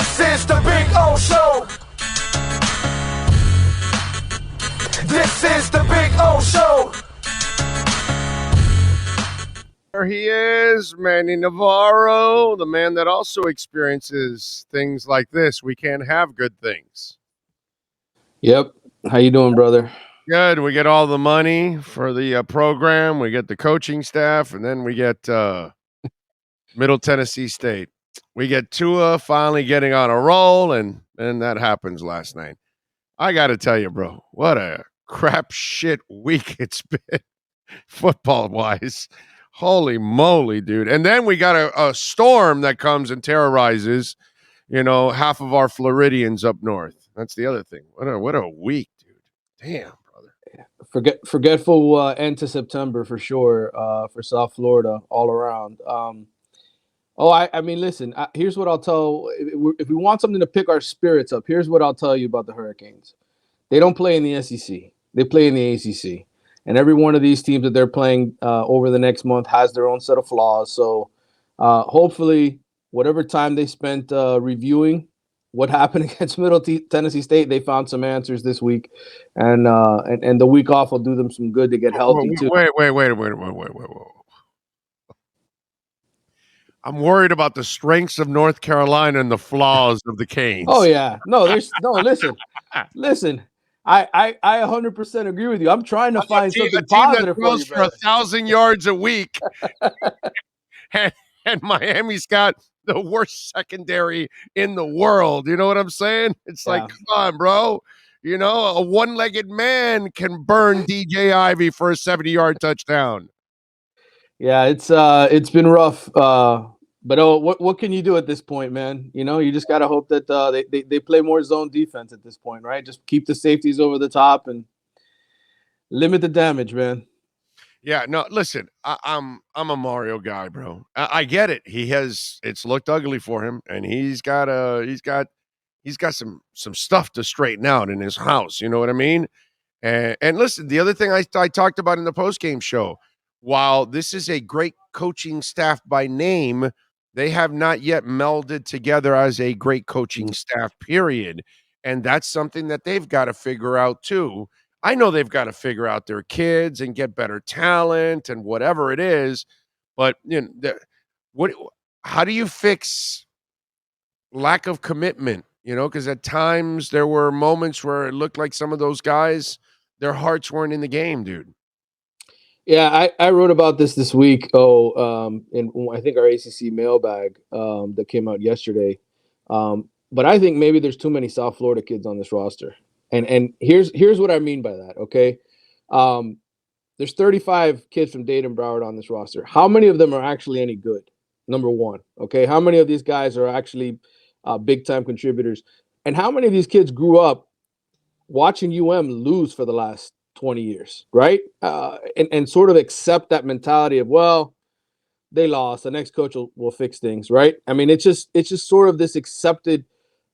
This is the Big O Show. This is the Big O Show. There he is, Manny Navarro, the man that also experiences things like this. We can't have good things. Yep. How you doing, brother? Good. We get all the money for the program. We get the coaching staff, and then we get Middle Tennessee State. We get Tua finally getting on a roll, and that happens last night. I got to tell you, bro, what a crap shit week it's been football-wise. Holy moly, dude. And then we got a storm that comes and terrorizes, half of our Floridians up north. That's the other thing. What a week, dude. Damn, brother. Forgetful end to September for sure for South Florida all around. I mean, listen, here's what I'll tell. If we want something to pick our spirits up, here's what I'll tell you about the Hurricanes. They don't play in the SEC. They play in the ACC. And every one of these teams that they're playing over the next month has their own set of flaws. So hopefully, whatever time they spent reviewing what happened against Middle Tennessee State, they found some answers this week. And the week off will do them some good to get healthy, too. Wait. I'm worried about the strengths of North Carolina and the flaws of the Canes. Oh, yeah. No, listen. I 100% agree with you. I'm trying to find something positive for you, for 1,000 yards a week, and Miami's got the worst secondary in the world. You know what I'm saying? It's like, come on, bro. A one-legged man can burn DJ Ivy for a 70-yard touchdown. Yeah, it's been rough. But what can you do at this point, man? You just got to hope that they play more zone defense at this point, right? Just keep the safeties over the top and limit the damage, man. Yeah, no, listen, I'm a Mario guy, bro. I get it. It's looked ugly for him, and he's got some stuff to straighten out in his house. You know what I mean? And listen, the other thing I talked about in the postgame show, while this is a great coaching staff by name, they have not yet melded together as a great coaching staff, period. And that's something that they've got to figure out too. I know they've got to figure out their kids and get better talent and whatever it is. But how do you fix lack of commitment? Because at times there were moments where it looked like some of those guys, their hearts weren't in the game, dude. Yeah, I wrote about this week. In I think our ACC mailbag that came out yesterday. But I think maybe there's too many South Florida kids on this roster. And here's what I mean by that. Okay, there's 35 kids from Dayton Broward on this roster. How many of them are actually any good? Number one. Okay, how many of these guys are actually big time contributors? And how many of these kids grew up watching lose for the last 20 years, right? And sort of accept that mentality of, well, they lost. The next coach will fix things, right? I mean, it's just sort of this accepted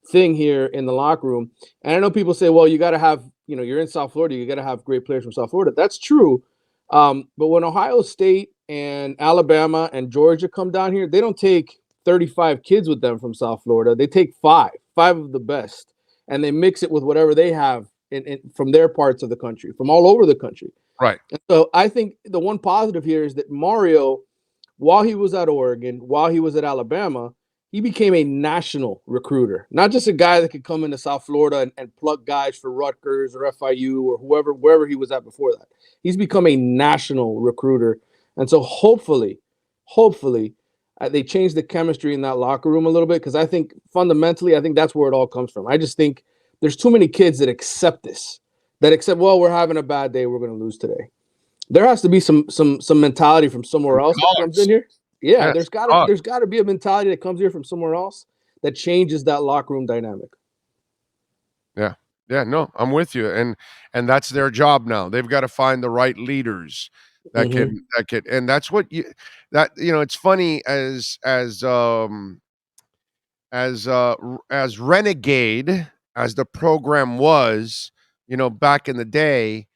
thing here in the locker room. And I know people say, well, you got to have, you're in South Florida, you got to have great players from South Florida. That's true. But when Ohio State and Alabama and Georgia come down here, they don't take 35 kids with them from South Florida. They take five of the best, and they mix it with whatever they have from their parts of the country, from all over the country. Right. And so I think the one positive here is that Mario, while he was at Oregon, while he was at Alabama, he became a national recruiter, not just a guy that could come into South Florida and pluck guys for Rutgers or FIU or wherever he was at before that. He's become a national recruiter. And so hopefully, they change the chemistry in that locker room a little bit, because I think fundamentally, that's where it all comes from. I just think there's too many kids that accept this, well, we're having a bad day, we're going to lose today. There has to be some mentality from somewhere else that comes in here. Yeah, there's got to be a mentality that comes here from somewhere else that changes that locker room dynamic. Yeah. Yeah, no, I'm with you. And that's their job now. They've got to find the right leaders that can and that's what it's funny as renegade as the program was, back in the day,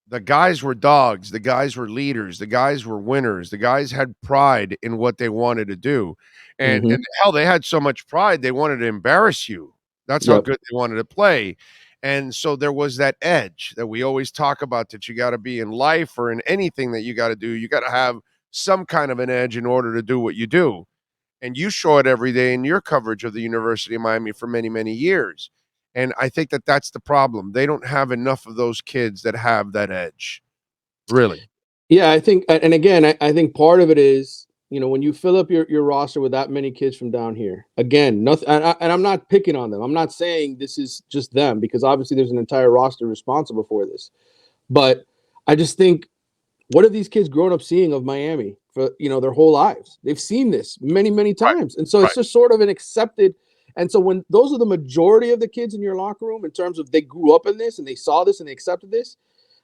the guys were dogs, the guys were leaders, the guys were winners, the guys had pride in what they wanted to do. And hell, they had so much pride, they wanted to embarrass you. That's how Yep. good they wanted to play. And so there was that edge that we always talk about that you got to be in life or in anything that you got to do. You got to have some kind of an edge in order to do what you do. And you show it every day in your coverage of the University of Miami for many, many years. And I think that that's the problem. They don't have enough of those kids that have that edge. Really. Yeah, I think, and again, I think part of it is, when you fill up your roster with that many kids from down here, again, nothing, and I'm not picking on them. I'm not saying this is just them, because obviously there's an entire roster responsible for this. But I just think, what have these kids grown up seeing of Miami for, their whole lives? They've seen this many, many times. And so it's just sort of an accepted. And so when those are the majority of the kids in your locker room, in terms of they grew up in this and they saw this and they accepted this,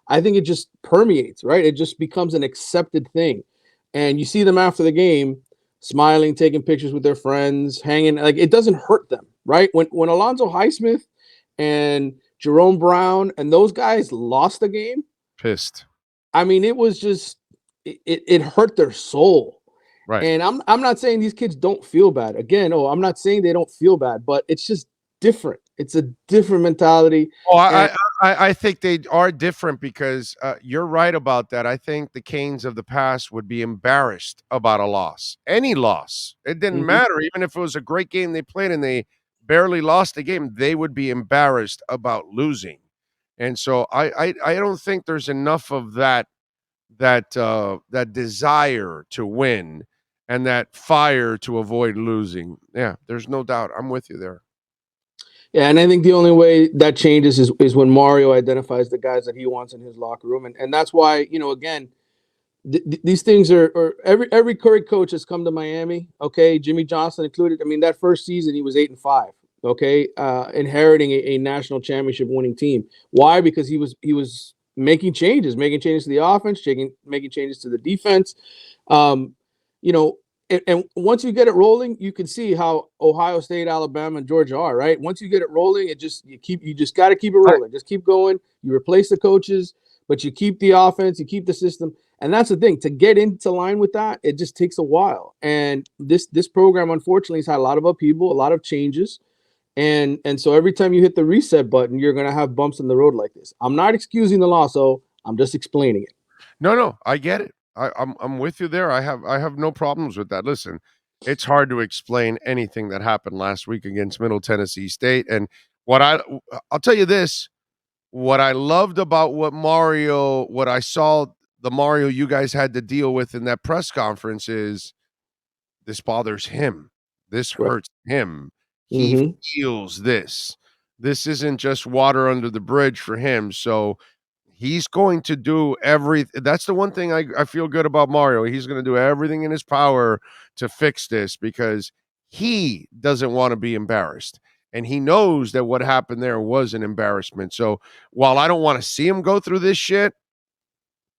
I think it just permeates, right? It just becomes an accepted thing. And you see them after the game smiling, taking pictures with their friends, hanging, like it doesn't hurt them, right? When Alonzo Highsmith and Jerome Brown and those guys lost the game, pissed. I mean, it was just it hurt their soul. Right. And I'm not saying these kids don't feel bad. Again, I'm not saying they don't feel bad, but it's just different. It's a different mentality. Oh, I think they are different because you're right about that. I think the Canes of the past would be embarrassed about a loss, any loss. It didn't matter, even if it was a great game they played and they barely lost the game. They would be embarrassed about losing, and so I don't think there's enough of that desire to win and that fire to avoid losing. Yeah, there's no doubt. I'm with you there. Yeah, and I think the only way that changes is when Mario identifies the guys that he wants in his locker room, and that's why, again, these things are every Curry coach has come to Miami. Okay, Jimmy Johnson included. I mean, that first season he was 8-5. Okay, inheriting a national championship winning team. Why? Because he was making changes to the offense, making changes to the defense. And once you get it rolling, you can see how Ohio State, Alabama, and Georgia are, right? Once you get it rolling, you just got to keep it rolling. Just keep going. You replace the coaches, but you keep the offense, you keep the system. And that's the thing, to get into line with that, it just takes a while. And this program, unfortunately, has had a lot of upheaval, a lot of changes. And so every time you hit the reset button, you're going to have bumps in the road like this. I'm not excusing the loss, so I'm just explaining it. No, I get it. I'm with you there. I have no problems with that. Listen, it's hard to explain anything that happened last week against Middle Tennessee State. And I'll tell you this, what I loved about what I saw the Mario you guys had to deal with in that press conference is this bothers him. This hurts him. He feels this. This isn't just water under the bridge for him. So he's going to do that's the one thing I feel good about Mario. He's going to do everything in his power to fix this because he doesn't want to be embarrassed. And he knows that what happened there was an embarrassment. So while I don't want to see him go through this shit,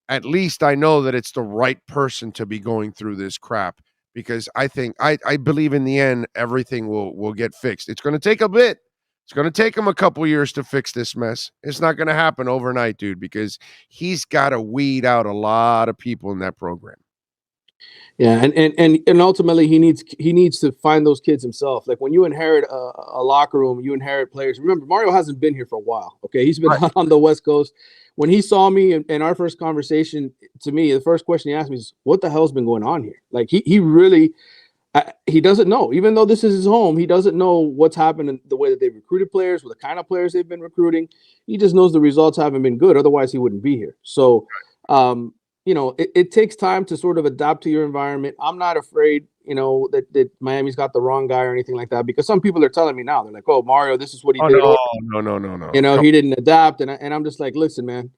at least I know that it's the right person to be going through this crap because I think I believe in the end everything will get fixed. It's going to take a bit. It's going to take him a couple years to fix this mess. It's not going to happen overnight, dude, because he's got to weed out a lot of people in that program. Yeah, and ultimately he needs to find those kids himself. Like when you inherit a locker room, you inherit players. Remember, Mario hasn't been here for a while. Okay, he's been on the West Coast. When he saw me in our first conversation, to me, the first question he asked me is, "What the hell's been going on here?" Like he really he doesn't know. Even though this is his home, he doesn't know what's happened in the way that they've recruited players, with the kind of players they've been recruiting. He just knows the results haven't been good. Otherwise, he wouldn't be here. So. It takes time to sort of adapt to your environment. I'm not afraid, that Miami's got the wrong guy or anything like that, because some people are telling me now, they're like, "Oh, Mario, this is what he did." No. He didn't adapt. And I'm just like, listen, man,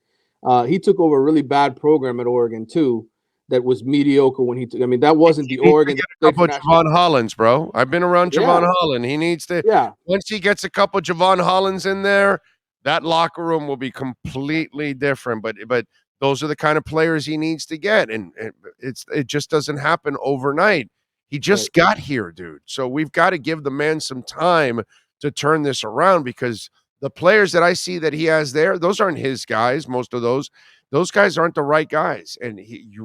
he took over a really bad program at Oregon too. That was mediocre when he took. I mean, that wasn't the Oregon. A couple of Javon Hollands, bro. I've been around Javon Holland. He needs to. Yeah. Once he gets a couple Javon Hollands in there, that locker room will be completely different. But those are the kind of players he needs to get, and it just doesn't happen overnight. He just got here, dude. So we've got to give the man some time to turn this around because The players that I see that he has there, those aren't his guys. Most of those guys aren't the right guys, and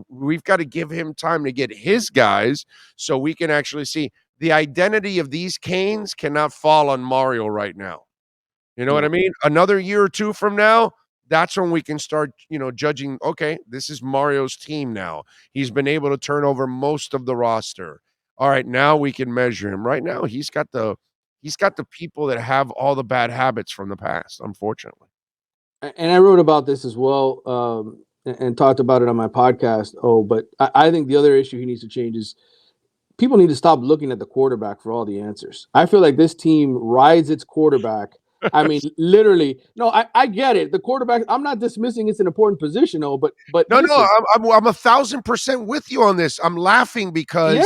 we've got to give him time to get his guys so we can actually see the identity of these Canes cannot fall on Mario right now. You know what I mean? Another year or two from now, that's when we can start, judging, okay, this is Mario's team now. He's been able to turn over most of the roster. All right, now we can measure him. Right now, he's got the people that have all the bad habits from the past, unfortunately. And I wrote about this as well, and talked about it on my podcast. But I think the other issue he needs to change is people need to stop looking at the quarterback for all the answers. I feel like this team rides its quarterback. I mean, literally. No, I get it. The quarterback. I'm not dismissing it's an important position, but no, listen, I'm 1,000% with you on this. I'm laughing because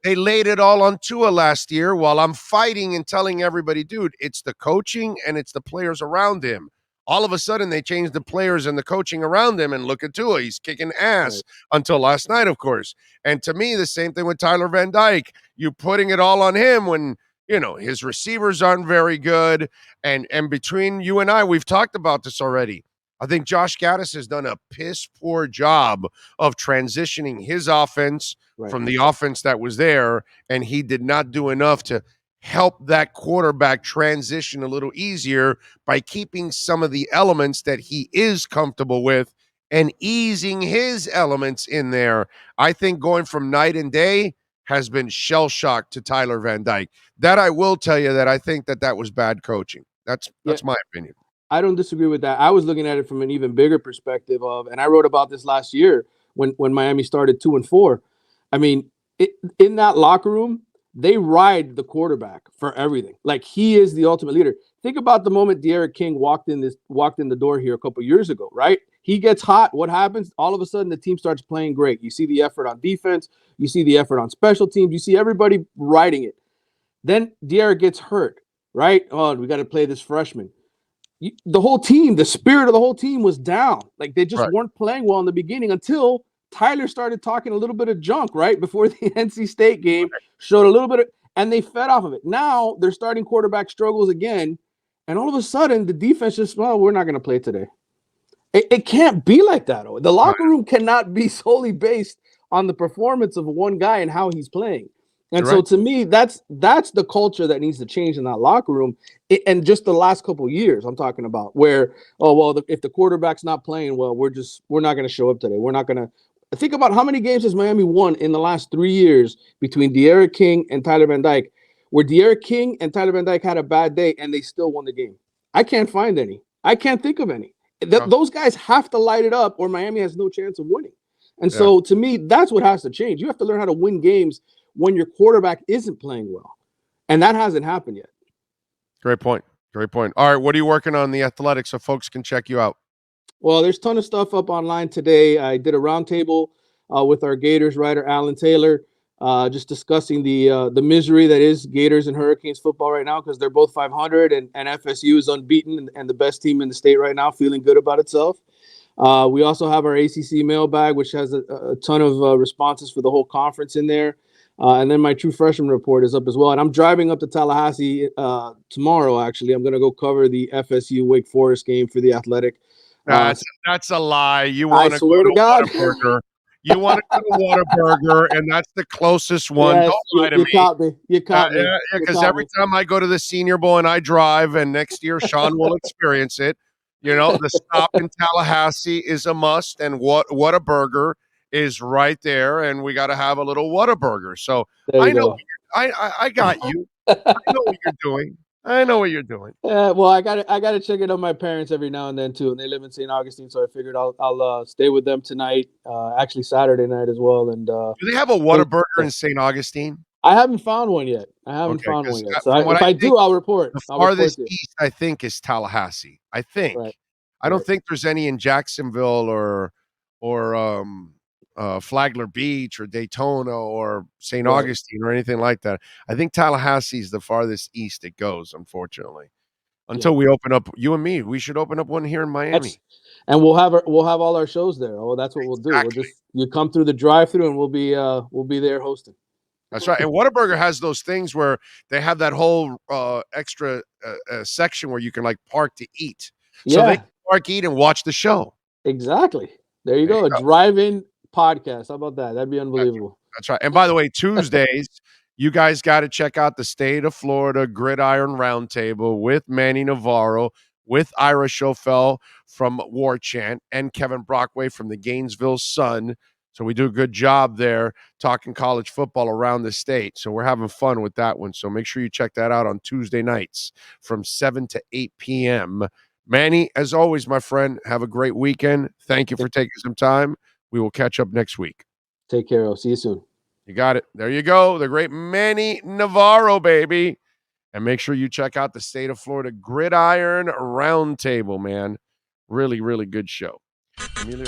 they laid it all on Tua last year, while I'm fighting and telling everybody, dude, it's the coaching and it's the players around him. All of a sudden, they changed the players and the coaching around him, and look at Tua. He's kicking ass until last night, of course. And to me, the same thing with Tyler Van Dyke. You putting it all on him when, his receivers aren't very good. And between you and I, we've talked about this already. I think Josh Gaddis has done a piss poor job of transitioning his offense from the offense that was there, and he did not do enough to help that quarterback transition a little easier by keeping some of the elements that he is comfortable with and easing his elements in there. I think going from night and day has been shell shock to Tyler Van Dyke. That I will tell you that I think that was bad coaching. That's my opinion. I don't disagree with that. I was looking at it from an even bigger perspective and I wrote about this last year when Miami started 2-4. I mean, in that locker room, they ride the quarterback for everything. Like, he is the ultimate leader. Think about the moment De'Aaron King walked in the door here a couple years ago, right? He gets hot. What happens? All of a sudden, the team starts playing great. You see the effort on defense. You see the effort on special teams. You see everybody riding it. Then De'Aaron gets hurt, right? Oh, we got to play this freshman. The whole team, the spirit of the whole team was down. Like, they just weren't playing well in the beginning until Tyler started talking a little bit of junk right before the NC State game, showed a little bit of, and they fed off of it. Now they're starting quarterback struggles again, and all of a sudden the defense just, well, we're not going to play today. It can't be like that. The locker room cannot be solely based on the performance of one guy and how he's playing. And so to me, that's the culture that needs to change in that locker room. And just the last couple of years, I'm talking about, where, if the quarterback's not playing well, we're not going to show up today. We're not going to. Think about how many games has Miami won in the last 3 years between De'Aaron King and Tyler Van Dyke, where De'Aaron King and Tyler Van Dyke had a bad day and they still won the game. I can't find any. I can't think of any. Those guys have to light it up or Miami has no chance of winning. And so to me, that's what has to change. You have to learn how to win games when your quarterback isn't playing well. And that hasn't happened yet. Great point. Great point. All right, what are you working on The Athletic so folks can check you out? Well, there's a ton of stuff up online today. I did a roundtable with our Gators writer, Alan Taylor, just discussing the misery that is Gators and Hurricanes football right now, because they're both 500 and FSU is unbeaten and the best team in the state right now, feeling good about itself. We also have our ACC mailbag, which has a ton of responses for the whole conference in there. And then my True Freshman report is up as well. And I'm driving up to Tallahassee tomorrow, actually. I'm going to go cover the FSU Wake Forest game for The Athletic. That's a lie. You want to go to Whataburger. You want to go to Whataburger, and that's the closest one. Yes, don't lie to me. You caught me. Yeah, because every time I go to the Senior Bowl and I drive, and next year Sean will experience it, the stop in Tallahassee is a must, and Whataburger is right there, and we got to have a little Whataburger. So I know I got you. I know what you're doing. I know what you're doing. Well, I gotta check in on my parents every now and then too, and they live in St. Augustine, so I figured I'll stay with them tonight. Actually, Saturday night as well. And do they have a Whataburger in St. Augustine? I haven't found one yet. So if I do, I'll report. The farthest east, I think, is Tallahassee. I think. Right. I don't think there's any in Jacksonville or Flagler Beach or Daytona or St. Augustine or anything like that. I think Tallahassee is the farthest east it goes, unfortunately. Until we open up, you and me, we should open up one here in Miami. And we'll have all our shows there. Oh, that's what we'll do. You come through the drive-through and we'll be there hosting. That's right. And Whataburger has those things where they have that whole extra section where you can like park to eat. So they Yeah, can park, eat, and watch the show. exactly. There you There go. you A go. drive-in podcast. How about that? That'd be unbelievable. That's right. And by the way, Tuesdays, you guys got to check out the State of Florida Gridiron Roundtable with Manny Navarro, with Ira Schofel from War Chant, and Kevin Brockway from the Gainesville Sun. So we do a good job there talking college football around the state. So we're having fun with that one. So make sure you check that out on Tuesday nights from 7 to 8 p.m. Manny, as always, my friend, have a great weekend. Thank you for taking some time. We will catch up next week. Take care. I'll see you soon. You got it. There you go. The great Manny Navarro, baby. And make sure you check out the State of Florida Gridiron Roundtable, man. Really, really good show. Emilio.